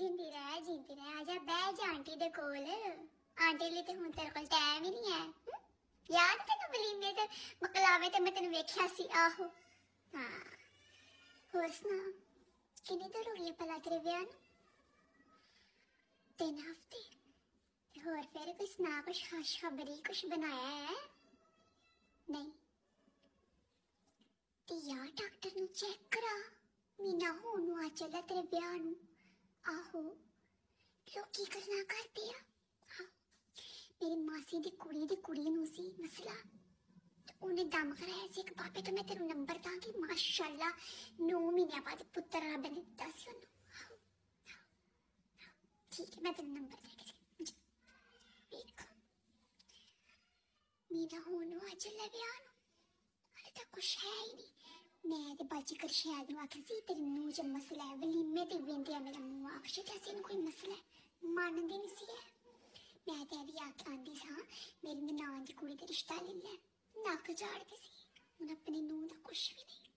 ਜਿੰਦੀ ਰਹਿ ਆ ਜਾ ਬਹਿ ਜਾ ਆਂਟੀ ਦੇ ਕੋਲ ਆਂਟੀ ਲਈ ਤੇ ਹੁਣ ਤੇਰੇ ਕੋਲ ਟਾਈਮ ਹੀ ਨਹੀਂ ਹੈ ਯਾਦ ਤੈਨੂੰ ਬਲੀਮੇ ਤੇ ਮਕਲਾਵੇ ਤੇ ਮੈਂ ਤੈਨੂੰ ਵੇਖਿਆ ਸੀ ਆਹੋ ਹਾਂ ਹੋਰ ਸੁਣਾ ਕਿੰਨੀ ਦੇਰ ਹੋ ਗਈ ਭਲਾ ਤੇਰੇ ਵਿਆਹ ਨੂੰ 3 ਹਫ਼ਤੇ ਹੋਰ ਫਿਰ ਕੁਛ ਨਾ ਕੁਛ ਖਾਸ ਖਬਰੀ ਕੁਛ ਬਣਾਇਆ ਹੈ ਨਹੀਂ ਤੇ ਯਾਰ ਡਾਕਟਰ ਨੂੰ ਚੈੱਕ ਕਰਾ ਮਹੀਨਾ ਹੋਣ ਨੂੰ ਆ ਚੱਲਾ ਤੇਰੇ ਵਿਆਹ ਨੂੰ ਆਹੋ ਲੋਕੀ ਗੱਲਾਂ ਕਰਦੇ ਆ ਮੇਰੀ ਮਾਸੀ ਦੀ ਕੁੜੀ ਨੂੰ ਸੀ ਮਸਲਾ ਉਹਨੇ ਦਮ ਕਰਾਇਆ ਸੀ ਇੱਕ ਬਾਬੇ ਤੋਂ ਮੈਂ ਤੈਨੂੰ ਨੰਬਰ ਦਾਂਗੀ ਮਾਸ਼ਾਅੱਲਾ 9 ਮਹੀਨਿਆਂ ਬਾਅਦ ਪੁੱਤਰ ਰੱਬ ਨੇ ਦਿੱਤਾ ਸੀ ਉਹਨੂੰ ਠੀਕ ਹੈ ਮੈਂ ਤੈਨੂੰ ਨੰਬਰ ਦੇ ਕੇ ਵੇਖ ਮਹੀਨਾ ਹੋਣ ਨੂੰ ਆ ਚੱਲਾ ਵਿਆਹ ਨੂੰ ਹਾਲੇ ਤਾਂ ਕੁਛ ਹੈ ਹੀ ਨਹੀਂ मैं तो बाजी कर शायद आखिर सी तेरी नूह च मसला है वलीमे ते वेंदे मेरा मुंह आख कैसे कोई मसला है मानदी नहीं सी है मैं तो अभी आंदी सा मेरी ननान दी कुड़ी दा रिश्ता ले लै नक झाड़दी सी हुण अपनी नूह दा कुछ भी नहीं